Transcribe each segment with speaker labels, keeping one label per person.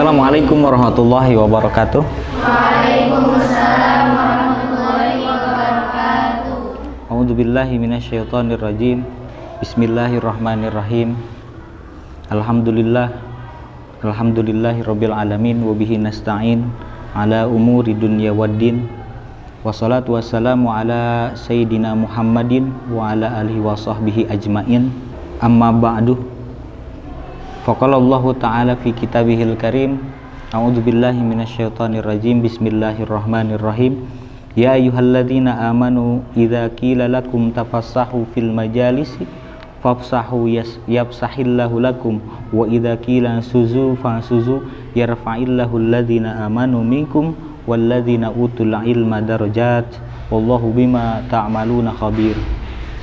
Speaker 1: Assalamualaikum warahmatullahi wabarakatuh.
Speaker 2: Waalaikumsalam warahmatullahi wabarakatuh.
Speaker 1: A'udzubillahi minasyaitonirrajim. Bismillahirrahmanirrahim. Alhamdulillahirabbil alamin wa bihi nasta'in ala umuri dunya waddin. Wassalatu wassalamu ala sayyidina Muhammadin wa ala alihi wa sahbihi ajmain. Amma ba'du. Faqala Allah Ta'ala fi kitabihil karim. A'udzubillahi minasyaitonirrajim. Bismillahirrahmanirrahim. Ya ayyuhalladzina amanu idza qila lakum tafassahu fil majalisi fafsahu yafsahillahu lakum wa idza qila suzu fasuzu yarfa'illahu alladzina amanu minkum walladzina utul ilma darajat wallahu bima ta'maluna khabir.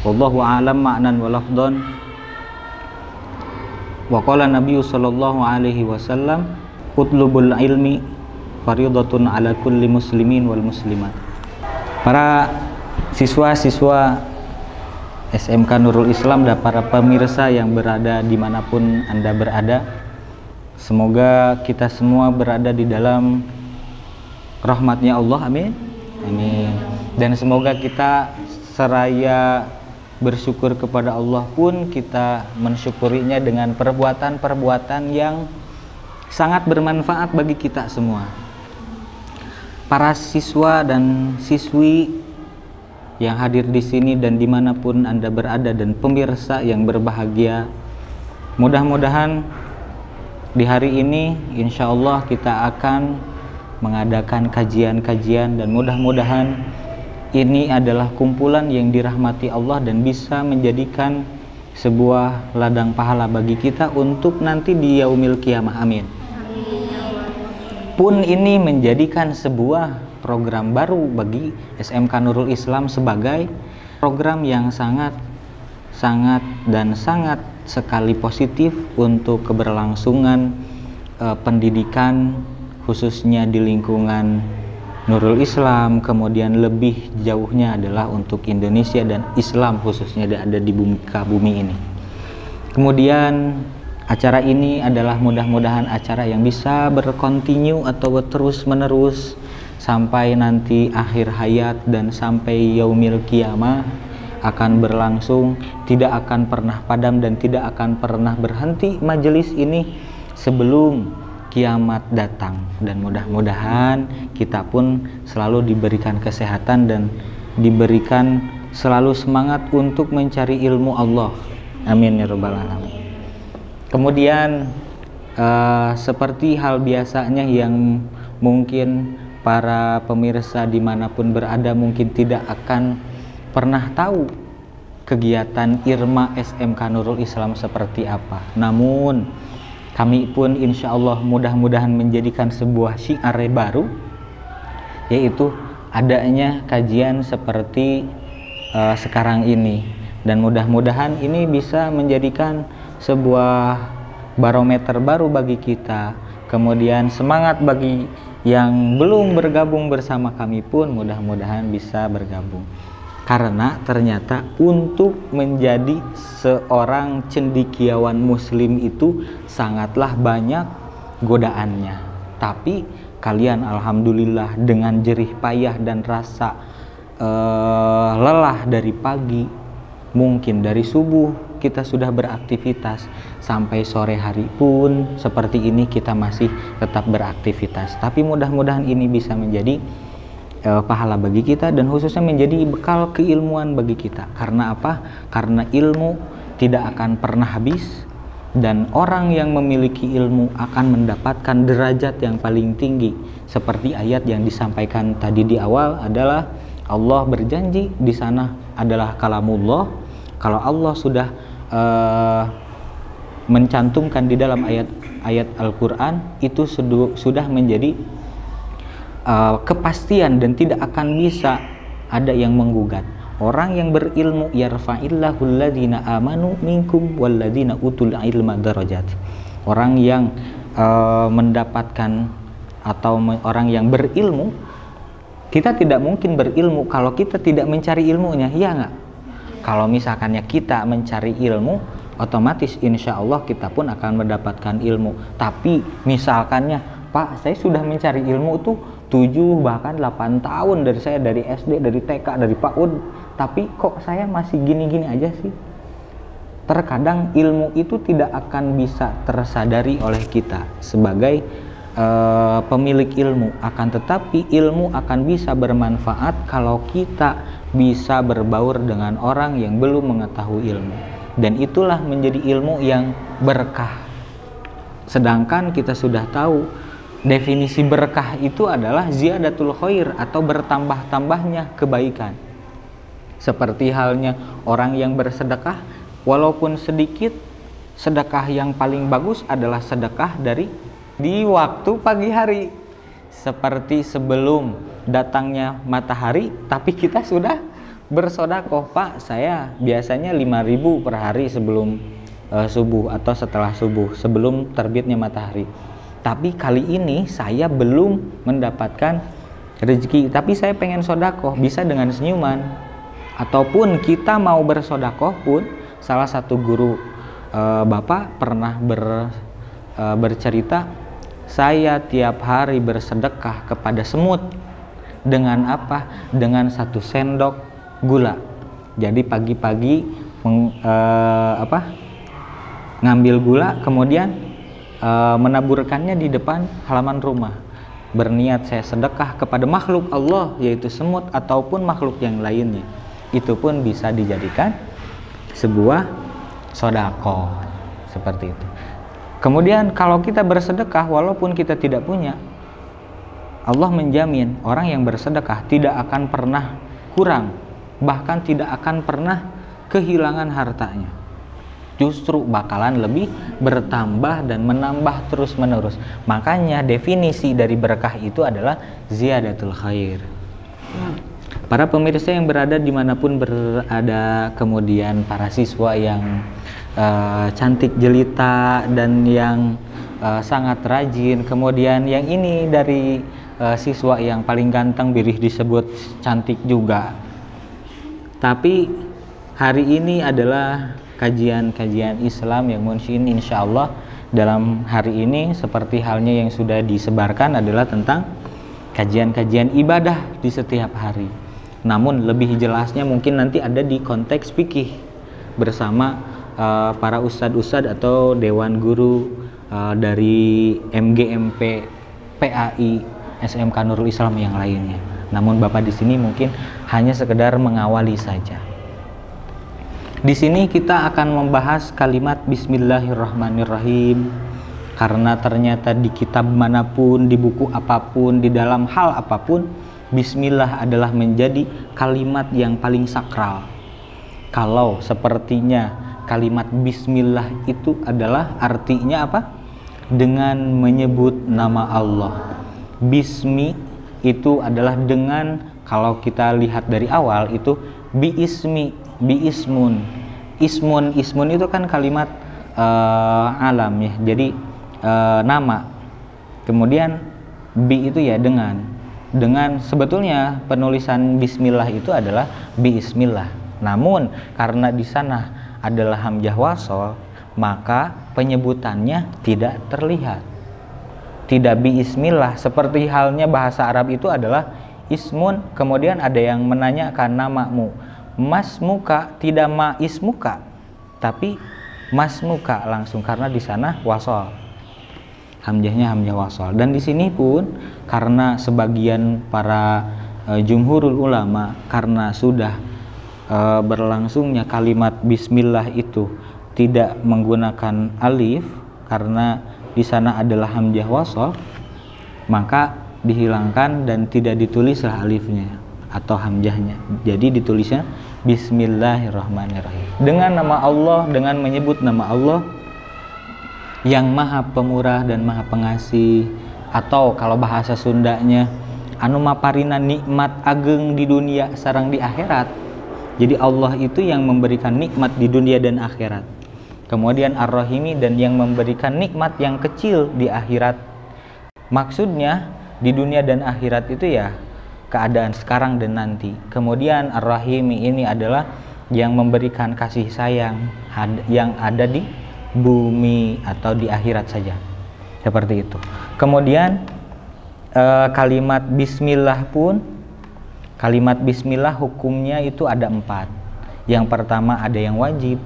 Speaker 1: Wallahu a'lam ma'nan wa lafdhan. Wa qala Nabi sallallahu alaihi wasallam utlubul ilmi faridatun ala kulli muslimin wal muslimat. Para siswa-siswa SMK Nurul Islam dan para pemirsa yang berada dimanapun Anda berada, semoga kita semua berada di dalam rahmatnya Allah, amin. Amin. Dan semoga kita seraya bersyukur kepada Allah pun kita mensyukurinya dengan perbuatan-perbuatan yang sangat bermanfaat bagi kita semua. Para siswa dan siswi yang hadir di sini dan dimanapun Anda berada dan pemirsa yang berbahagia, mudah-mudahan di hari ini insya Allah kita akan mengadakan kajian-kajian dan mudah-mudahan ini adalah kumpulan yang dirahmati Allah dan bisa menjadikan sebuah ladang pahala bagi kita untuk nanti di yaumil qiyamah, amin. Pun ini menjadikan sebuah program baru bagi SMK Nurul Islam sebagai program yang sangat sekali positif untuk keberlangsungan pendidikan khususnya di lingkungan Nurul Islam, kemudian lebih jauhnya adalah untuk Indonesia dan Islam khususnya ada di bumi ini. Kemudian acara ini adalah mudah-mudahan acara yang bisa berkontinu atau terus menerus sampai nanti akhir hayat dan sampai yaumil qiyamah akan berlangsung, tidak akan pernah padam dan tidak akan pernah berhenti majelis ini sebelum kiamat datang. Dan mudah-mudahan kita pun selalu diberikan kesehatan dan diberikan selalu semangat untuk mencari ilmu Allah, amin ya rabbal alamin. Kemudian seperti hal biasanya yang mungkin para pemirsa dimanapun berada mungkin tidak akan pernah tahu kegiatan IRMA SMK Nurul Islam seperti apa, namun kami pun insya Allah mudah-mudahan menjadikan sebuah syiar baru, yaitu adanya kajian seperti sekarang ini. Dan mudah-mudahan ini bisa menjadikan sebuah barometer baru bagi kita. Kemudian semangat bagi yang belum bergabung bersama kami pun mudah-mudahan bisa bergabung. Karena ternyata untuk menjadi seorang cendekiawan muslim itu sangatlah banyak godaannya. Tapi kalian alhamdulillah dengan jerih payah dan rasa lelah dari pagi, mungkin dari subuh kita sudah beraktivitas sampai sore hari pun seperti ini kita masih tetap beraktivitas. Tapi mudah-mudahan ini bisa menjadi pahala bagi kita dan khususnya menjadi bekal keilmuan bagi kita. Karena apa? Karena ilmu tidak akan pernah habis dan orang yang memiliki ilmu akan mendapatkan derajat yang paling tinggi. Seperti ayat yang disampaikan tadi di awal adalah Allah berjanji di sana adalah kalamullah. Kalau Allah sudah mencantumkan di dalam ayat Al-Qur'an itu sudah menjadi kepastian dan tidak akan bisa ada yang menggugat. Orang yang berilmu yarfa'illahu alladzina amanu minkum walladzina utul ilma darajat. Orang yang mendapatkan atau orang yang berilmu, kita tidak mungkin berilmu kalau kita tidak mencari ilmunya, ya enggak? Kalau misalkannya kita mencari ilmu otomatis insya Allah kita pun akan mendapatkan ilmu. Tapi misalkannya, Pak, saya sudah mencari ilmu tuh 7 bahkan 8 tahun, dari saya dari SD, dari TK, dari PAUD, tapi kok saya masih gini-gini aja sih. Terkadang ilmu itu tidak akan bisa tersadari oleh kita sebagai pemilik ilmu, akan tetapi ilmu akan bisa bermanfaat kalau kita bisa berbaur dengan orang yang belum mengetahui ilmu, dan itulah menjadi ilmu yang berkah. Sedangkan kita sudah tahu definisi berkah itu adalah ziyadatul khair, atau bertambah-tambahnya kebaikan. Seperti halnya orang yang bersedekah, walaupun sedikit, sedekah yang paling bagus adalah sedekah di waktu pagi hari, seperti sebelum datangnya matahari, tapi kita sudah bersodakoh. Pak, saya biasanya 5.000 per hari sebelum subuh atau setelah subuh, sebelum terbitnya matahari, tapi kali ini saya belum mendapatkan rezeki, tapi saya pengen sodakoh. Bisa dengan senyuman. Ataupun kita mau bersodakoh pun, salah satu guru Bapak pernah bercerita, saya tiap hari bersedekah kepada semut. Dengan apa? Dengan 1 sendok gula. Jadi pagi-pagi ngambil gula, kemudian menaburkannya di depan halaman rumah. Berniat saya sedekah kepada makhluk Allah, yaitu semut ataupun makhluk yang lainnya. Itu pun bisa dijadikan sebuah sedekah seperti itu. Kemudian kalau kita bersedekah walaupun kita tidak punya, Allah menjamin orang yang bersedekah tidak akan pernah kurang, bahkan tidak akan pernah kehilangan hartanya. Justru bakalan lebih bertambah dan menambah terus menerus. Makanya definisi dari berkah itu adalah ziyadatul khair. Para pemirsa yang berada dimanapun berada, kemudian para siswa yang cantik jelita dan yang sangat rajin, kemudian yang ini dari siswa yang paling ganteng, birih disebut cantik juga. Tapi hari ini adalah kajian-kajian Islam yang munsyin, insya Allah dalam hari ini seperti halnya yang sudah disebarkan adalah tentang kajian-kajian ibadah di setiap hari. Namun lebih jelasnya mungkin nanti ada di konteks fikih bersama para ustadz-ustadz atau dewan guru dari MGMP, PAI, SMK Nurul Islam yang lainnya. Namun Bapak di sini mungkin hanya sekedar mengawali saja. Di sini kita akan membahas kalimat Bismillahirrahmanirrahim, karena ternyata di kitab manapun, di buku apapun, di dalam hal apapun, Bismillah adalah menjadi kalimat yang paling sakral. Kalau sepertinya kalimat Bismillah itu adalah artinya apa? Dengan menyebut nama Allah. Bismi itu adalah dengan, kalau kita lihat dari awal itu biismi, biismun. Ismun itu kan kalimat alam ya, jadi nama. Kemudian bi itu ya dengan sebetulnya penulisan Bismillah itu adalah Bismillah. Namun karena di sana adalah hamzah wasol, maka penyebutannya tidak terlihat. Tidak Bismillah, seperti halnya bahasa Arab itu adalah ismun, kemudian ada yang menanyakan namamu, mas muka, tidak ma ismuka, tapi mas muka langsung, karena di sana wasol. Hamzahnya hamzah wasol. Dan di sini pun karena sebagian para jumhurul ulama, karena sudah berlangsungnya kalimat Bismillah itu tidak menggunakan alif, karena di sana adalah hamzah wasol, maka dihilangkan dan tidak ditulislah alifnya atau hamzahnya. Jadi ditulisnya Bismillahirrahmanirrahim. Dengan nama Allah, dengan menyebut nama Allah yang maha pemurah dan maha pengasih, atau kalau bahasa Sundanya anu maparina nikmat ageng di dunia sareng di akhirat. Jadi Allah itu yang memberikan nikmat di dunia dan akhirat. Kemudian Ar-Rahimi, dan yang memberikan nikmat yang kecil di akhirat. Maksudnya di dunia dan akhirat itu ya keadaan sekarang dan nanti. Kemudian Ar-Rahimi ini adalah yang memberikan kasih sayang yang ada di bumi atau di akhirat saja, seperti itu. Kemudian kalimat bismillah pun, kalimat bismillah hukumnya itu ada 4. Yang pertama ada yang wajib,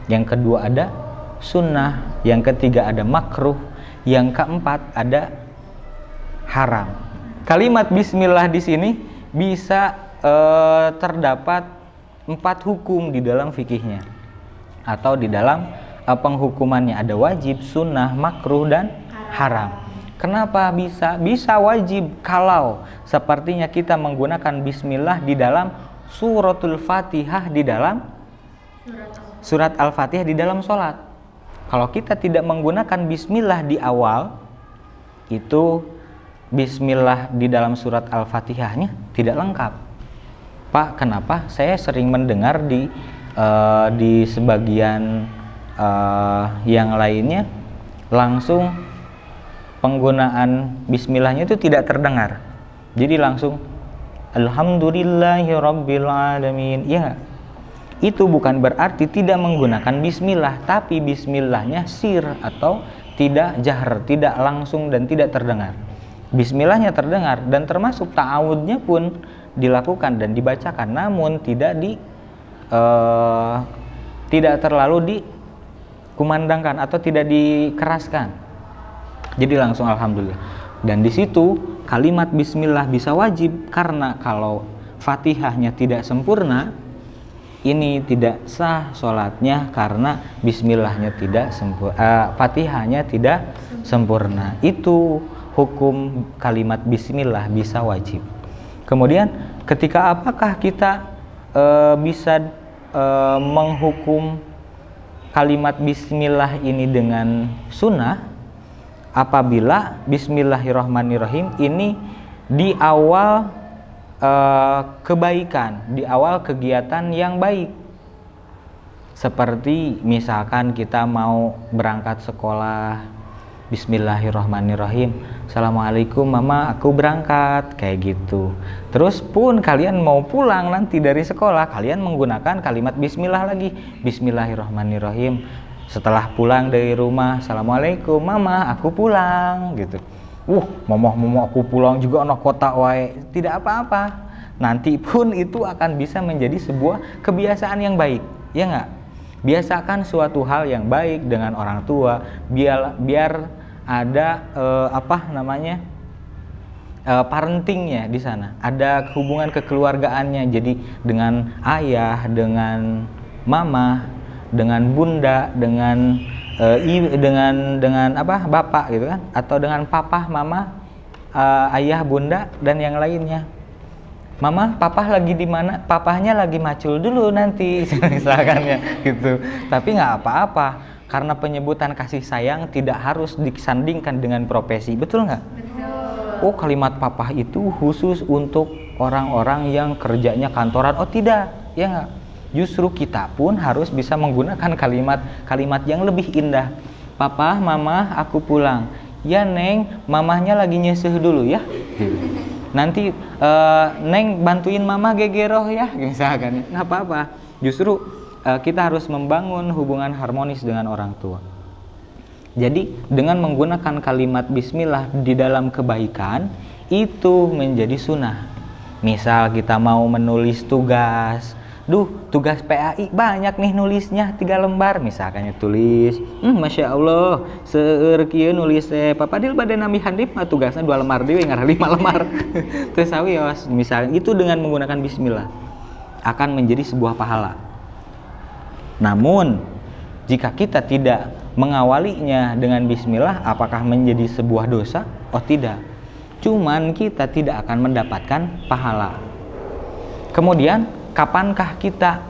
Speaker 1: yang kedua ada sunnah, yang ketiga ada makruh, yang keempat ada haram. Kalimat bismillah di sini bisa terdapat 4 hukum di dalam fikihnya atau di dalam penghukumannya. Ada wajib, sunnah, makruh, dan haram. Kenapa bisa wajib? Kalau sepertinya kita menggunakan bismillah di dalam suratul Fatihah, di dalam surat Al-Fatihah di dalam sholat. Kalau kita tidak menggunakan bismillah di awal, itu bismillah di dalam surat Al-Fatihahnya tidak lengkap. Pak, kenapa? Saya sering mendengar di sebagian yang lainnya langsung penggunaan bismillahnya itu tidak terdengar. Jadi langsung alhamdulillahirabbil alamin. Ya, itu bukan berarti tidak menggunakan bismillah, tapi bismillahnya sir atau tidak jahar, tidak langsung dan tidak terdengar. Bismillahnya terdengar dan termasuk ta'awudnya pun dilakukan dan dibacakan, namun tidak terlalu dikumandangkan atau tidak dikeraskan. Jadi langsung alhamdulillah. Dan di situ kalimat bismillah bisa wajib, karena kalau Fatihahnya tidak sempurna, ini tidak sah sholatnya karena bismillahnya tidak sempurna, Fatihahnya tidak sempurna. Itu hukum kalimat bismillah bisa wajib. Kemudian ketika apakah kita bisa menghukum kalimat bismillah ini dengan sunnah? Apabila bismillahirrahmanirrahim ini di awal kebaikan, di awal kegiatan yang baik. Seperti misalkan kita mau berangkat sekolah, bismillahirrahmanirrahim, assalamualaikum mama, aku berangkat, kayak gitu. Terus pun kalian mau pulang nanti dari sekolah, kalian menggunakan kalimat bismillah lagi, bismillahirrahmanirrahim. Setelah pulang dari rumah, assalamualaikum mama, aku pulang, gitu. Mama aku pulang juga anak kota wae, tidak apa-apa. Nanti pun itu akan bisa menjadi sebuah kebiasaan yang baik, ya nggak? Biasakan suatu hal yang baik dengan orang tua, biar ada parentingnya di sana, ada hubungan kekeluargaannya. Jadi dengan ayah, dengan mama, dengan bunda, dengan bapak gitu kan, atau dengan papa, mama, ayah, bunda, dan yang lainnya. Mama, papa lagi di mana? Papahnya lagi macul dulu nanti, misalkan ya gitu. Tapi nggak apa-apa, karena penyebutan kasih sayang tidak harus disandingkan dengan profesi, betul nggak? Betul. Oh, kalimat papa itu khusus untuk orang-orang yang kerjanya kantoran? Oh tidak, ya nggak? Justru kita pun harus bisa menggunakan kalimat yang lebih indah. Papa, mama, aku pulang. Ya neng, mamahnya lagi nyeseh dulu ya. Nanti neng bantuin mama gegeroh ya, misalkan. Nggak apa-apa. Justru kita harus membangun hubungan harmonis dengan orang tua. Jadi dengan menggunakan kalimat bismillah di dalam kebaikan itu menjadi sunnah. Misal kita mau menulis tugas, tugas PAI banyak nih nulisnya 3 lembar, misalkan tulis Masya Allah seueur kieu nulis papadil bade nami handip mah tugasnya 2 lembar deui ngarah 5 lembar terus sawios, misalnya itu dengan menggunakan bismillah akan menjadi sebuah pahala. Namun jika kita tidak mengawalinya dengan bismillah, apakah menjadi sebuah dosa? Oh tidak, cuman kita tidak akan mendapatkan pahala. Kemudian kapankah kita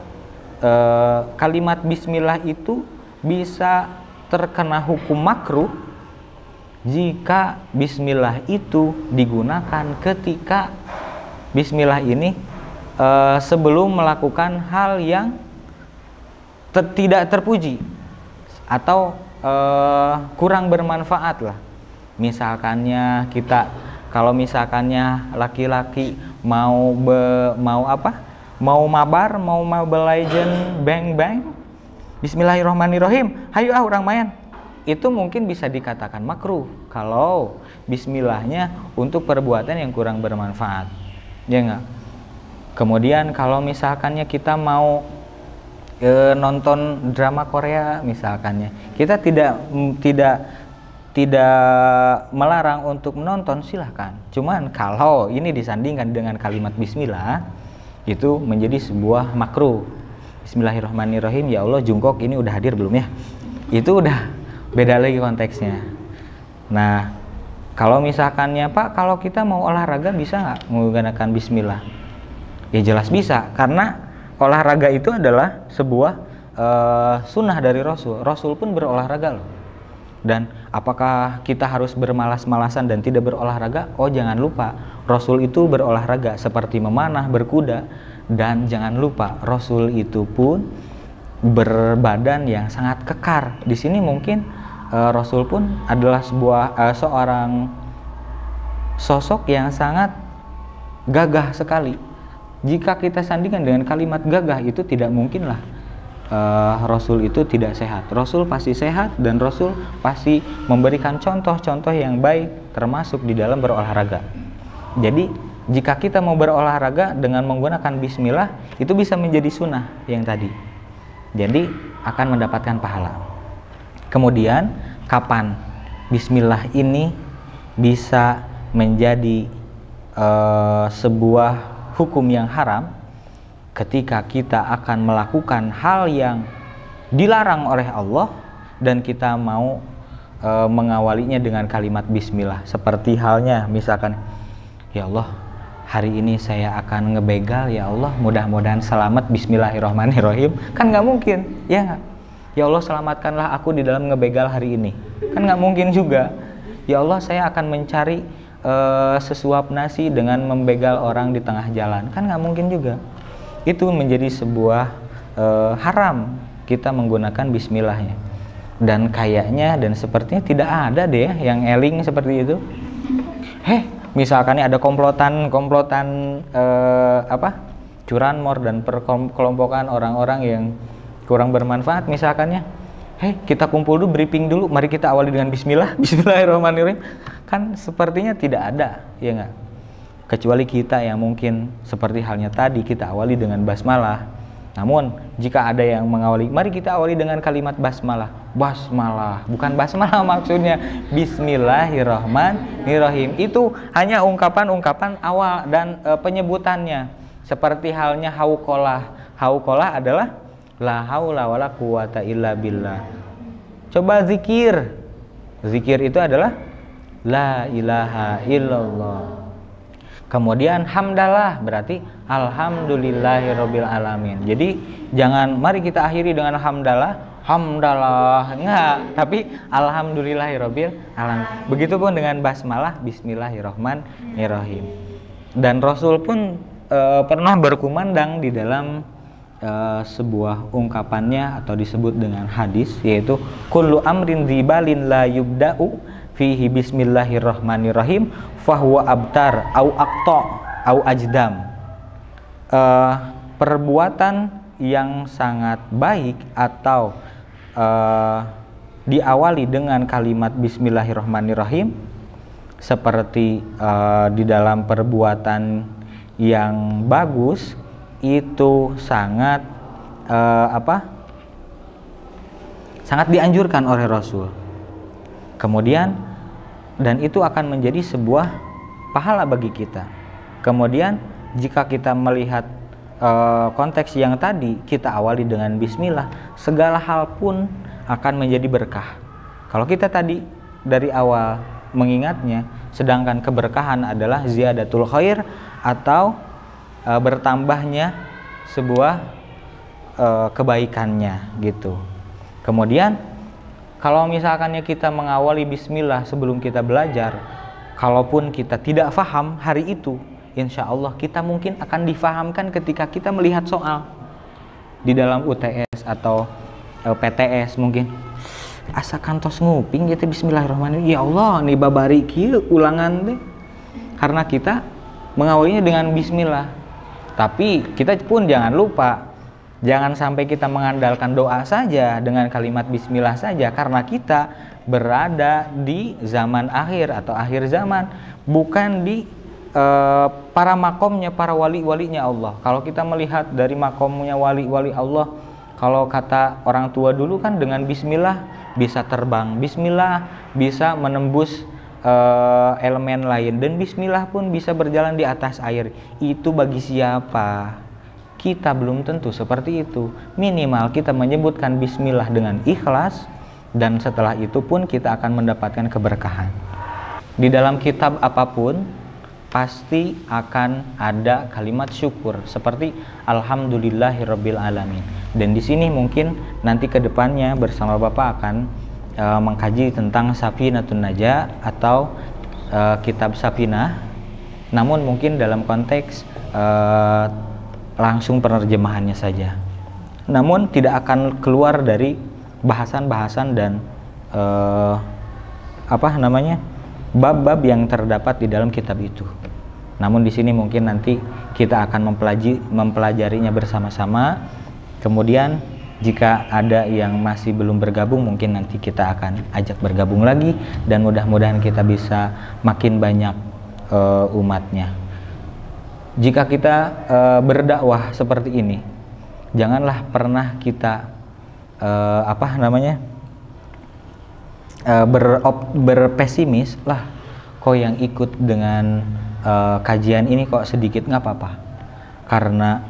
Speaker 1: kalimat bismillah itu bisa terkena hukum makruh? Jika bismillah itu digunakan ketika bismillah ini sebelum melakukan hal yang tidak terpuji atau kurang bermanfaat lah. Misalkannya kita, kalau misalkannya laki-laki mau mau mabar, mau Mobile Legend, bang, bismillahirrahmanirrahim, hayu orang main. Itu mungkin bisa dikatakan makruh kalau bismillahnya untuk perbuatan yang kurang bermanfaat, ya enggak? Kemudian kalau misalkannya kita mau nonton drama Korea misalkannya, kita tidak melarang untuk menonton, silahkan. Cuman kalau ini disandingkan dengan kalimat bismillah, itu menjadi sebuah makruh. Bismillahirrahmanirrahim, ya Allah jungkok ini udah hadir belum ya? Itu udah beda lagi konteksnya. Nah, kalau misalkannya Pak, kalau kita mau olahraga bisa nggak menggunakan bismillah? Ya jelas bisa, karena olahraga itu adalah sebuah sunnah dari Rasul. Rasul pun berolahraga loh. Dan apakah kita harus bermalas-malasan dan tidak berolahraga? Oh jangan lupa, Rasul itu berolahraga seperti memanah, berkuda. Dan jangan lupa, Rasul itu pun berbadan yang sangat kekar. Di sini mungkin Rasul pun adalah seorang sosok yang sangat gagah sekali. Jika kita sandingkan dengan kalimat gagah, itu tidak mungkinlah Rasul itu tidak sehat. Rasul pasti sehat dan Rasul pasti memberikan contoh-contoh yang baik, termasuk di dalam berolahraga. Jadi jika kita mau berolahraga dengan menggunakan bismillah, itu bisa menjadi sunnah yang tadi. Jadi akan mendapatkan pahala. Kemudian kapan bismillah ini bisa menjadi sebuah hukum yang haram? Ketika kita akan melakukan hal yang dilarang oleh Allah dan kita mau mengawalinya dengan kalimat bismillah. Seperti halnya misalkan, ya Allah hari ini saya akan ngebegal, ya Allah mudah-mudahan selamat, bismillahirrahmanirrahim. Kan nggak mungkin, ya nggak? Ya Allah selamatkanlah aku di dalam ngebegal hari ini. Kan nggak mungkin juga. Ya Allah saya akan mencari sesuap nasi dengan membegal orang di tengah jalan. Kan nggak mungkin juga. Itu menjadi sebuah haram kita menggunakan bismillahnya. Dan kayaknya dan sepertinya tidak ada deh yang eling seperti itu. Misalkan ada komplotan curanmor dan perkelompokan orang-orang yang kurang bermanfaat misalkannya. Kita kumpul dulu, briefing dulu, mari kita awali dengan bismillahirrahmanirrahim. Kan sepertinya tidak ada, ya enggak? Kecuali kita yang mungkin seperti halnya tadi kita awali dengan basmalah. Namun jika ada yang mengawali, mari kita awali dengan kalimat basmalah. Basmalah, bukan basmalah maksudnya, bismillahirrahmanirrahim. Itu hanya ungkapan-ungkapan awal dan penyebutannya. Seperti halnya hauqolah. Hauqolah adalah la haula wala quwata illa billah. Coba zikir. Zikir itu adalah la ilaha illallah. Kemudian hamdalah berarti alhamdulillahirabbil alamin. Jadi jangan mari kita akhiri dengan hamdalah, enggak, tapi alhamdulillahirabbil alamin. Begitupun dengan basmalah, bismillahirrahmanirrahim. Dan Rasul pun pernah berkumandang di dalam sebuah ungkapannya atau disebut dengan hadis, yaitu kullu amrin dzibalin la yubda'u fihi bismillahirrahmanirrahim fahuwa abtar au aqta au ajdam. Perbuatan yang sangat baik atau diawali dengan kalimat bismillahirrahmanirrahim seperti di dalam perbuatan yang bagus itu sangat sangat dianjurkan oleh Rasul. Kemudian dan itu akan menjadi sebuah pahala bagi kita. Kemudian jika kita melihat konteks yang tadi, kita awali dengan bismillah, segala hal pun akan menjadi berkah. Kalau kita tadi dari awal mengingatnya, sedangkan keberkahan adalah ziyadatul khair atau bertambahnya sebuah kebaikannya gitu. Kemudian kalau misalkannya kita mengawali bismillah sebelum kita belajar, kalaupun kita tidak paham hari itu, insya Allah kita mungkin akan difahamkan ketika kita melihat soal di dalam UTS atau PTS mungkin. Asa kantos nguping gitu bismillahirrahmanirrahim. Ya Allah nih babari kieu ulangan deh. Karena kita mengawalinya dengan bismillah. Tapi kita pun jangan lupa, jangan sampai kita mengandalkan doa saja dengan kalimat bismillah saja, karena kita berada di zaman akhir atau akhir zaman, bukan di para makomnya para wali-walinya Allah. Kalau kita melihat dari makomnya wali-wali Allah, kalau kata orang tua dulu kan dengan bismillah bisa terbang, bismillah bisa menembus elemen lain, dan bismillah pun bisa berjalan di atas air. Itu bagi siapa? Kita belum tentu seperti itu. Minimal kita menyebutkan bismillah dengan ikhlas, dan setelah itu pun kita akan mendapatkan keberkahan. Di dalam kitab apapun pasti akan ada kalimat syukur seperti alhamdulillahirabbil alamin. Dan di sini mungkin nanti ke depannya bersama Bapak akan mengkaji tentang Safinatun Najah atau kitab Safinah, namun mungkin dalam konteks langsung penerjemahannya saja, namun tidak akan keluar dari bahasan-bahasan dan bab-bab yang terdapat di dalam kitab itu. Namun di sini mungkin nanti kita akan mempelajarinya bersama-sama. Kemudian jika ada yang masih belum bergabung, mungkin nanti kita akan ajak bergabung lagi, dan mudah-mudahan kita bisa makin banyak umatnya. Jika kita berdakwah seperti ini, janganlah pernah kita berpesimis lah, kok yang ikut dengan kajian ini kok sedikit, nggak apa-apa. Karena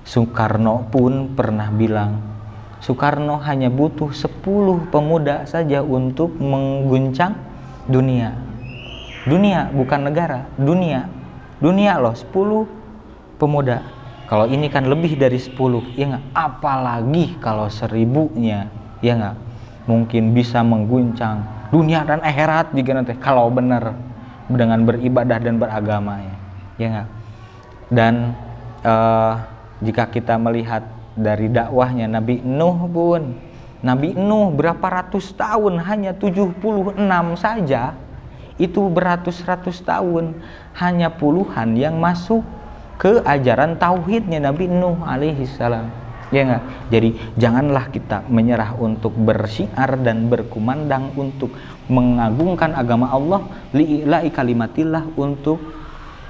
Speaker 1: Soekarno pun pernah bilang, Soekarno hanya butuh 10 pemuda saja untuk mengguncang dunia. Dunia, bukan negara, dunia. Dunia loh, 10 pemuda. Kalau ini kan lebih dari 10, ya nggak? Apalagi kalau 1000-nya, ya nggak? Mungkin bisa mengguncang dunia dan akhirat jika nanti kalau benar dengan beribadah dan beragama, ya nggak? Dan jika kita melihat dari dakwahnya Nabi Nuh pun, Nabi Nuh berapa ratus tahun, hanya 76 saja, itu beratus-ratus tahun, hanya puluhan yang masuk ke ajaran tauhidnya Nabi Nuh alaihi salam, ya enggak? Jadi janganlah kita menyerah untuk bersyiar dan berkumandang untuk mengagungkan agama Allah, li'ila'i kalimatillah, untuk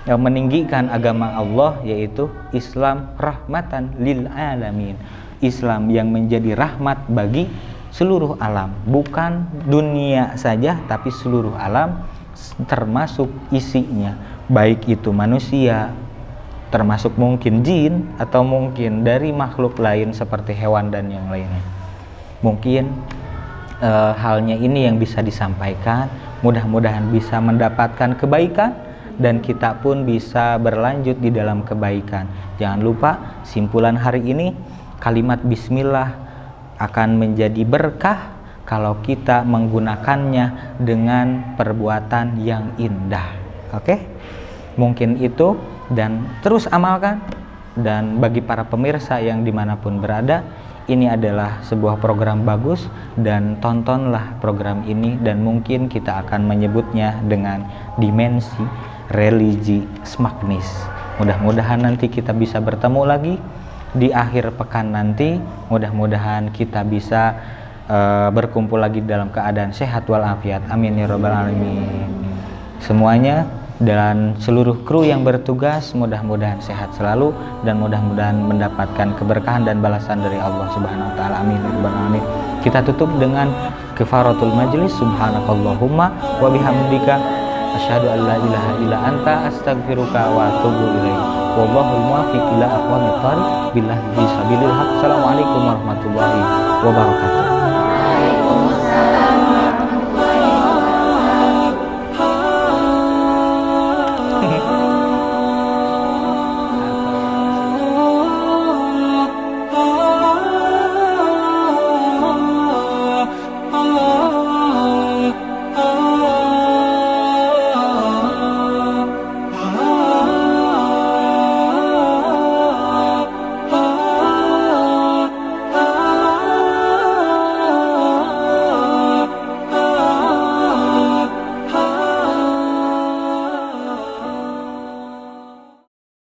Speaker 1: meninggikan agama Allah, yaitu Islam rahmatan lil alamin. Islam yang menjadi rahmat bagi seluruh alam, bukan dunia saja tapi seluruh alam, termasuk isinya, baik itu manusia, termasuk mungkin jin, atau mungkin dari makhluk lain seperti hewan dan yang lainnya. Mungkin halnya ini yang bisa disampaikan, mudah-mudahan bisa mendapatkan kebaikan dan kita pun bisa berlanjut di dalam kebaikan. Jangan lupa simpulan hari ini, kalimat bismillah akan menjadi berkah kalau kita menggunakannya dengan perbuatan yang indah. Oke? Mungkin itu, dan terus amalkan. Dan bagi para pemirsa yang dimanapun berada, ini adalah sebuah program bagus, dan tontonlah program ini, dan mungkin kita akan menyebutnya dengan dimensi religi smagnis. Mudah-mudahan nanti kita bisa bertemu lagi di akhir pekan nanti. Mudah-mudahan kita bisa berkumpul lagi dalam keadaan sehat walafiat. Amin ya rabbal alamin. Semuanya dan seluruh kru yang bertugas mudah-mudahan sehat selalu, dan mudah-mudahan mendapatkan keberkahan dan balasan dari Allah Subhanahu wa taala. Amin ya rabbal alamin. Kita tutup dengan kifaratul majlis. Subhanakallahumma wa bihamdika asyhadu an la ilaha illa anta astaghfiruka wa atubu ilaik. Wallahul muwaffiq ila aqwamit thariq. Billahi sabilil haq. Assalamualaikum warahmatullahi wabarakatuh.